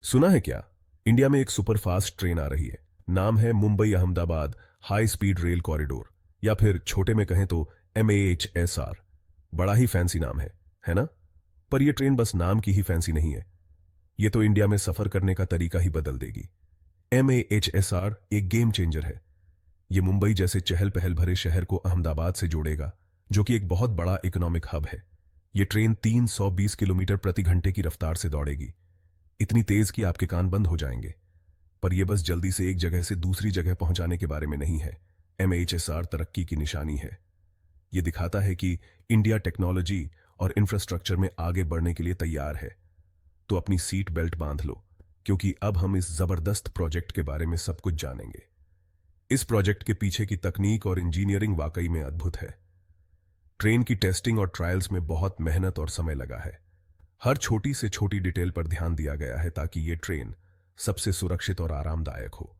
सुना है क्या? इंडिया में एक सुपरफास्ट ट्रेन आ रही है। नाम है Mumbai Ahmedabad high speed rail corridor, या फिर छोटे में कहें तो MAHSR। बड़ा ही फैंसी नाम है ना? पर यह ट्रेन बस नाम की ही फैंसी नहीं है। ये तो इंडिया में सफर करने का तरीका ही बदल देगी। MAHSR एक गेम चेंजर है। ये मुंबई जैसे चहल पहल भरे शहर को अहमदाबाद से जोड़ेगा, जो कि एक बहुत बड़ा इकोनॉमिक हब है। ये ट्रेन 320 किलोमीटर प्रति घंटे की रफ्तार से दौड़ेगी, इतनी तेज कि आपके कान बंद हो जाएंगे। पर यह बस जल्दी से एक जगह से दूसरी जगह पहुंचाने के बारे में नहीं है। MAHSR तरक्की की निशानी है। यह दिखाता है कि इंडिया टेक्नोलॉजी और इंफ्रास्ट्रक्चर में आगे बढ़ने के लिए तैयार है। तो अपनी सीट बेल्ट बांध लो, क्योंकि अब हम इस जबरदस्त प्रोजेक्ट के बारे में सब कुछ जानेंगे। इस प्रोजेक्ट के पीछे की तकनीक और इंजीनियरिंग वाकई में अद्भुत है। ट्रेन की टेस्टिंग और ट्रायल्स में बहुत मेहनत और समय लगा है। हर छोटी से छोटी डिटेल पर ध्यान दिया गया है ताकि ये ट्रेन सबसे सुरक्षित और आरामदायक हो।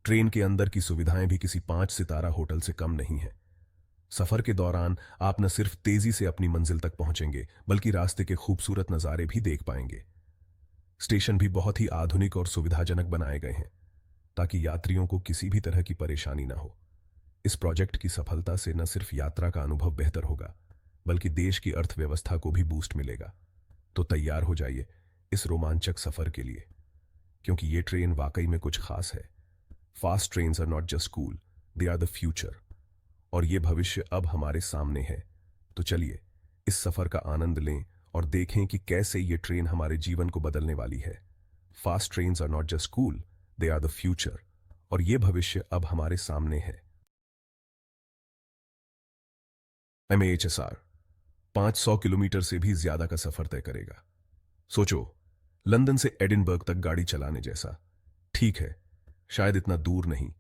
ट्रेन के अंदर की सुविधाएं भी किसी 5 सितारा होटल से कम नहीं है। सफर के दौरान आप न सिर्फ तेजी से अपनी मंजिल तक पहुंचेंगे, बल्कि रास्ते के खूबसूरत नज़ारे भी देख पाएंगे। स्टेशन भी बहुत ही आधुनिक और सुविधाजनक बनाए गए हैं, ताकि यात्रियों को किसी भी तरह की परेशानी ना हो। इस प्रोजेक्ट की सफलता से न सिर्फ यात्रा का अनुभव बेहतर होगा, बल्कि देश की अर्थव्यवस्था को भी बूस्ट मिलेगा। तो तैयार हो जाइए इस रोमांचक सफर के लिए, क्योंकि ये ट्रेन वाकई में कुछ खास है। Fast trains are not just cool, they are the future. और ये भविष्य अब हमारे सामने है। तो चलिए इस सफर का आनंद लें और देखें कि कैसे ये ट्रेन हमारे जीवन को बदलने वाली है। Fast trains are not just cool, they are the future. और ये भविष्य अब हमारे सामने है। MAHSR 500 किलोमीटर से भी ज्यादा का सफर तय करेगा। सोचो, लंदन से एडिनबर्ग तक गाड़ी चलाने जैसा। ठीक है, शायद इतना दूर नहीं,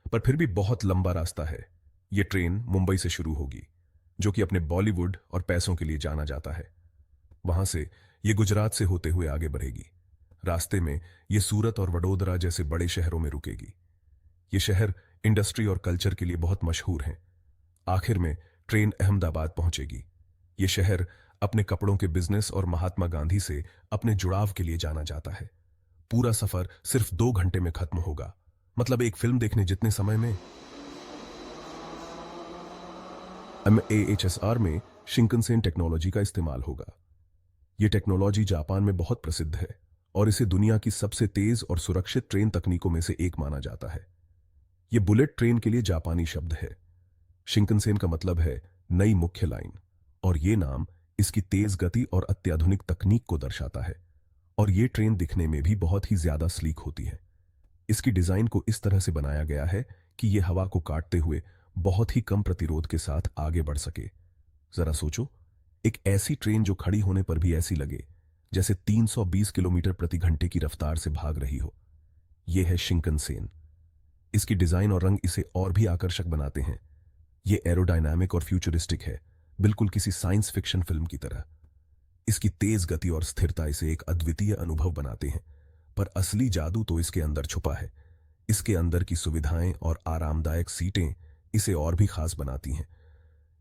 पर फिर भी बहुत लंबा रास्ता है। यह ट्रेन मुंबई से शुरू होगी, जो कि अपने बॉलीवुड और पैसों के लिए जाना जाता है। वहां से यह गुजरात से होते हुए आगे बढ़ेगी। रास्ते में यह सूरत और वडोदरा जैसे बड़े शहरों में रुकेगी। ये शहर इंडस्ट्री और कल्चर के लिए बहुत मशहूर हैं। आखिर में ट्रेन अहमदाबाद पहुंचेगी। ये शहर अपने कपड़ों के बिजनेस और महात्मा गांधी से अपने जुड़ाव के लिए जाना जाता है। पूरा सफर सिर्फ 2 घंटे में खत्म होगा, मतलब एक फिल्म देखने जितने समय में। MAHSR में शिंकनसेन टेक्नोलॉजी का इस्तेमाल होगा। यह टेक्नोलॉजी जापान में बहुत प्रसिद्ध है और इसे दुनिया की सबसे तेज और सुरक्षित ट्रेन तकनीकों में से एक माना जाता है। यह बुलेट ट्रेन के लिए जापानी शब्द है। शिंकनसेन का मतलब है नई मुख्य लाइन, और यह नाम इसकी तेज गति और अत्याधुनिक तकनीक को दर्शाता है। और यह ट्रेन दिखने में भी बहुत ही ज्यादा स्लीक होती है। इसकी डिजाइन को इस तरह से बनाया गया है कि यह हवा को काटते हुए बहुत ही कम प्रतिरोध के साथ आगे बढ़ सके। जरा सोचो, एक ऐसी ट्रेन जो खड़ी होने पर भी ऐसी लगे जैसे 320 किलोमीटर प्रति घंटे की रफ्तार से भाग रही हो। यह है शिंकनसेन। इसकी डिजाइन और रंग इसे और भी आकर्षक बनाते हैं। यह एरोडायनामिक और फ्यूचरिस्टिक है, बिल्कुल किसी साइंस फिक्शन फिल्म की तरह। इसकी तेज गति और स्थिरता इसे एक अद्वितीय अनुभव बनाते हैं। पर असली जादू तो इसके अंदर छुपा है। इसके अंदर की सुविधाएं और आरामदायक सीटें इसे और भी खास बनाती हैं।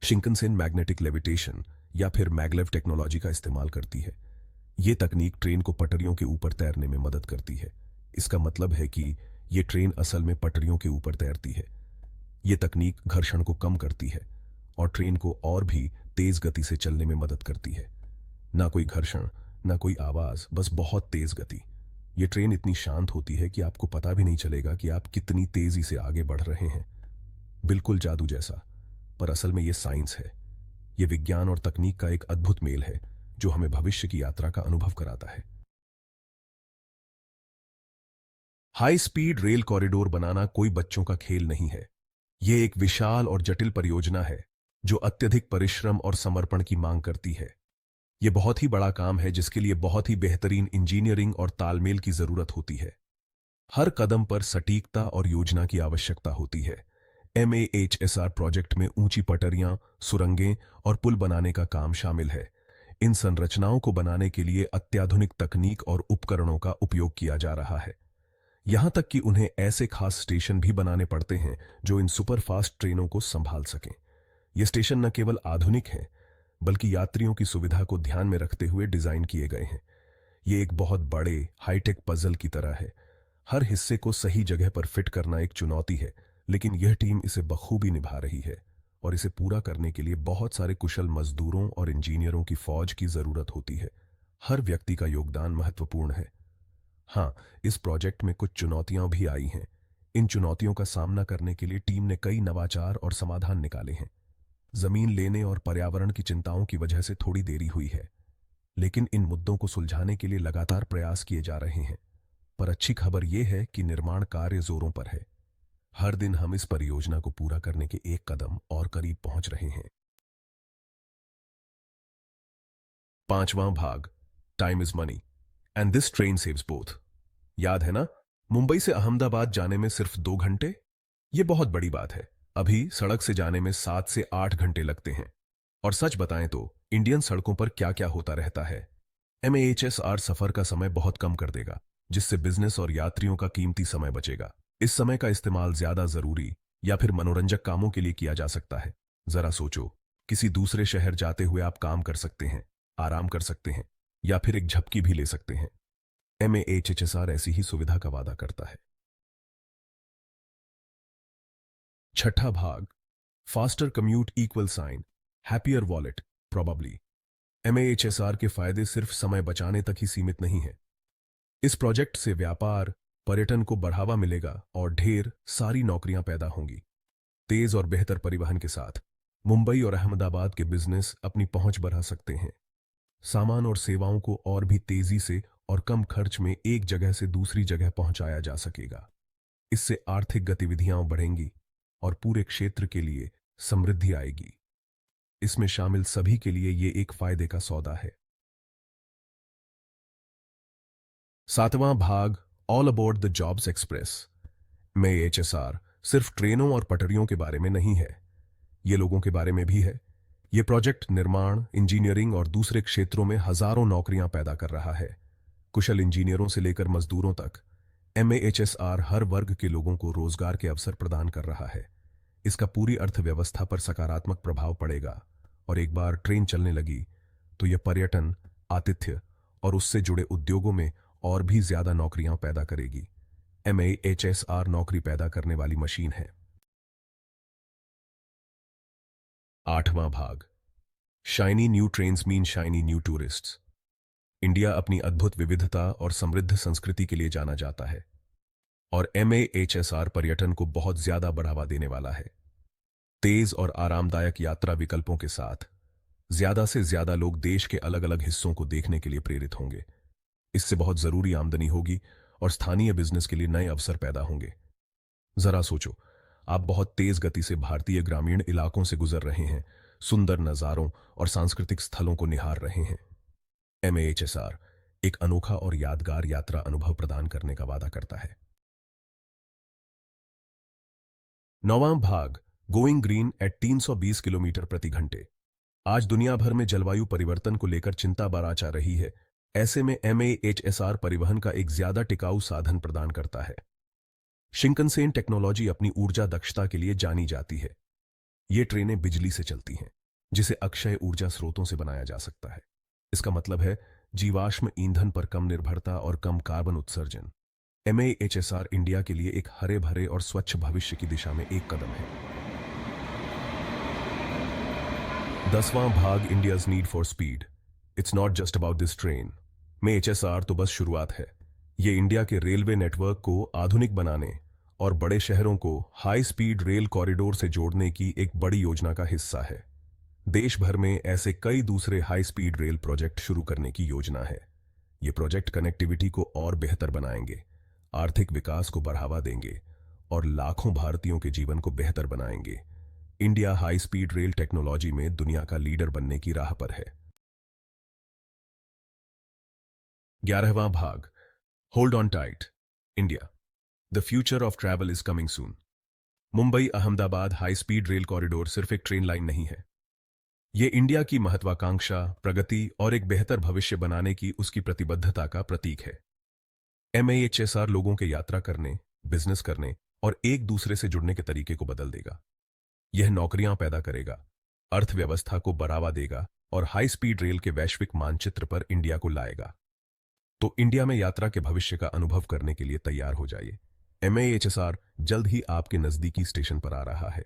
शिंकनसेन मैग्नेटिक लेविटेशन या फिर मैगलेव टेक्नोलॉजी का इस्तेमाल करती है। यह तकनीक ट्रेन को पटरियों के ऊपर तैरने में मदद करती है। इसका मतलब है कि यह ट्रेन असल में पटरियों के ऊपर तैरती है। यह तकनीक घर्षण को कम करती है और ट्रेन को और भी तेज गति से चलने में मदद करती है। ना कोई घर्षण, ना कोई आवाज, बस बहुत तेज गति। यह ट्रेन इतनी शांत होती है कि आपको पता भी नहीं चलेगा कि आप कितनी तेजी से आगे बढ़ रहे हैं। बिल्कुल जादू जैसा। पर असल में यह साइंस है। यह विज्ञान और तकनीक का एक अद्भुत मेल है, जो हमें भविष्य की यात्रा का अनुभव कराता है। हाई स्पीड रेल कॉरिडोर बनाना कोई बच्चों का खेल नहीं है। यह एक विशाल और जटिल परियोजना है, जो अत्यधिक परिश्रम और समर्पण की मांग करती है। यह बहुत ही बड़ा काम है, जिसके लिए बहुत ही बेहतरीन इंजीनियरिंग और तालमेल की जरूरत होती है। हर कदम पर सटीकता और योजना की आवश्यकता होती है। MAHSR प्रोजेक्ट में ऊंची पटरियां, सुरंगें और पुल बनाने का काम शामिल है। इन संरचनाओं को बनाने के लिए अत्याधुनिक तकनीक और उपकरणों का उपयोग किया जा रहा है। यहां तक कि उन्हें ऐसे खास स्टेशन भी बनाने पड़ते हैं जो इन सुपरफास्ट ट्रेनों को संभाल सकें। ये स्टेशन न केवल आधुनिक हैं, बल्कि यात्रियों की सुविधा को ध्यान में रखते हुए डिजाइन किए गए हैं। ये एक बहुत बड़े हाईटेक पजल की तरह है। हर हिस्से को सही जगह पर फिट करना एक चुनौती है, लेकिन यह टीम इसे बखूबी निभा रही है और इसे पूरा करने के लिए बहुत सारे कुशल मजदूरों और इंजीनियरों की फौज की जरूरत होती है। हर व्यक्ति का योगदान महत्वपूर्ण है। हाँ, इस प्रोजेक्ट में कुछ चुनौतियां भी आई हैं। इन चुनौतियों का सामना करने के लिए टीम ने कई नवाचार और समाधान निकाले हैं। जमीन लेने और पर्यावरण की चिंताओं की वजह से थोड़ी देरी हुई है, लेकिन इन मुद्दों को सुलझाने के लिए लगातार प्रयास किए जा रहे हैं। पर अच्छी खबर यह है कि निर्माण कार्य जोरों पर है। हर दिन हम इस परियोजना को पूरा करने के एक कदम और करीब पहुंच रहे हैं। 5वां भाग, time is money and this train saves both. याद है ना, मुंबई से अहमदाबाद जाने में सिर्फ 2 घंटे। यह बहुत बड़ी बात है। अभी सड़क से जाने में 7 से 8 घंटे लगते हैं। और सच बताएं तो इंडियन सड़कों पर क्या क्या होता रहता है। MAHSR सफर का समय बहुत कम कर देगा, जिससे बिजनेस और यात्रियों का कीमती समय बचेगा। इस समय का इस्तेमाल ज्यादा जरूरी या फिर मनोरंजक कामों के लिए किया जा सकता है। जरा सोचो, किसी दूसरे शहर जाते हुए आप काम कर सकते हैं, आराम कर सकते हैं या फिर एक झपकी भी ले सकते हैं। MAHSR ऐसी ही सुविधा का वादा करता है। छठा भाग, faster commute equal sign happier wallet probably. MAHSR के फायदे सिर्फ समय बचाने तक ही सीमित नहीं है। इस प्रोजेक्ट से व्यापार, पर्यटन को बढ़ावा मिलेगा और ढेर सारी नौकरियां पैदा होंगी। तेज और बेहतर परिवहन के साथ मुंबई और अहमदाबाद के बिजनेस अपनी पहुंच बढ़ा सकते हैं। सामान और सेवाओं को और भी तेजी से और कम खर्च में एक जगह से दूसरी जगह पहुंचाया जा सकेगा। इससे आर्थिक गतिविधियां बढ़ेंगी और पूरे क्षेत्र के लिए समृद्धि आएगी। इसमें शामिल सभी के लिए ये एक फायदे का सौदा है। 7वां भाग, all about the jobs express में HSR सिर्फ ट्रेनों और पटरियों के बारे में नहीं है, ये लोगों के बारे में भी है। ये प्रोजेक्ट निर्माण, इंजीनियरिंग और दूसरे क्षेत्रों में हजारों नौकरियां पैदा कर रहा है। कुशल इंजीनियरों से लेकर मजदूरों तक MAHSR हर वर्ग के लोगों को रोजगार के अवसर प्रदान कर रहा है। इसका पूरी अर्थव्यवस्था पर सकारात्मक प्रभाव पड़ेगा और एक बार ट्रेन चलने लगी तो यह पर्यटन, आतिथ्य और उससे जुड़े उद्योगों में और भी ज्यादा नौकरियां पैदा करेगी। MAHSR नौकरी पैदा करने वाली मशीन है। 8वां भाग, shiny new trains mean shiny new tourists. India अपनी अद्भुत विविधता और समृद्ध संस्कृति के लिए जाना जाता है और MAHSR पर्यटन को बहुत ज्यादा बढ़ावा देने वाला है। तेज और आरामदायक यात्रा विकल्पों के साथ ज्यादा से ज्यादा लोग देश के अलग अलग हिस्सों को देखने के लिए प्रेरित होंगे। इससे बहुत जरूरी आमदनी होगी और स्थानीय बिजनेस के लिए नए अवसर पैदा होंगे। जरा सोचो, आप बहुत तेज गति से भारतीय ग्रामीण इलाकों से गुजर रहे हैं, सुंदर नजारों और सांस्कृतिक स्थलों को निहार रहे हैं। MAHSR एक अनोखा और यादगार यात्रा अनुभव प्रदान करने का वादा करता है। 9वां भाग, गोइंग ग्रीन एट 320 किलोमीटर प्रति घंटे। आज दुनिया भर में जलवायु परिवर्तन को लेकर चिंता बराचा रही है। ऐसे में MAHSR परिवहन का एक ज्यादा टिकाऊ साधन प्रदान करता है। शिंकनसेन टेक्नोलॉजी अपनी ऊर्जा दक्षता के लिए जानी जाती है। ये ट्रेनें बिजली से चलती हैं, जिसे अक्षय ऊर्जा स्रोतों से बनाया जा सकता है। इसका मतलब है जीवाश्म ईंधन पर कम निर्भरता और कम कार्बन उत्सर्जन। MAHSR इंडिया के लिए एक हरे भरे और स्वच्छ भविष्य की दिशा में एक कदम है। 10वां भाग, India's need for speed. It's not just about this train. MAHSR तो बस शुरुआत है। ये इंडिया के रेलवे नेटवर्क को आधुनिक बनाने और बड़े शहरों को हाई स्पीड रेल कॉरिडोर से जोड़ने की एक बड़ी योजना का हिस्सा है। देश भर में ऐसे कई दूसरे हाई स्पीड रेल प्रोजेक्ट शुरू करने की योजना है। ये प्रोजेक्ट कनेक्टिविटी को और बेहतर बनाएंगे, आर्थिक विकास को बढ़ावा देंगे और लाखों भारतीयों के जीवन को बेहतर बनाएंगे। India high speed rail technology में दुनिया का लीडर बनने की राह पर है। 11वां भाग, hold on tight India, the future of travel is coming soon. Mumbai Ahmedabad high speed rail corridor सिर्फ एक ट्रेन लाइन नहीं है। ये इंडिया की महत्वाकांक्षा, प्रगति और एक बेहतर भविष्य बनाने की उसकी प्रतिबद्धता का प्रतीक है। MAHSR लोगों के यात्रा करने, बिजनेस करने और एक दूसरे से जुड़ने के तरीके को बदल देगा। यह नौकरियां पैदा करेगा, अर्थव्यवस्था को बढ़ावा देगा और हाई स्पीड रेल के वैश्विक मानचित्र पर इंडिया को लाएगा। तो इंडिया में यात्रा के भविष्य का अनुभव करने के लिए तैयार हो जाइए। MAHSR जल्द ही आपके नजदीकी स्टेशन पर आ रहा है।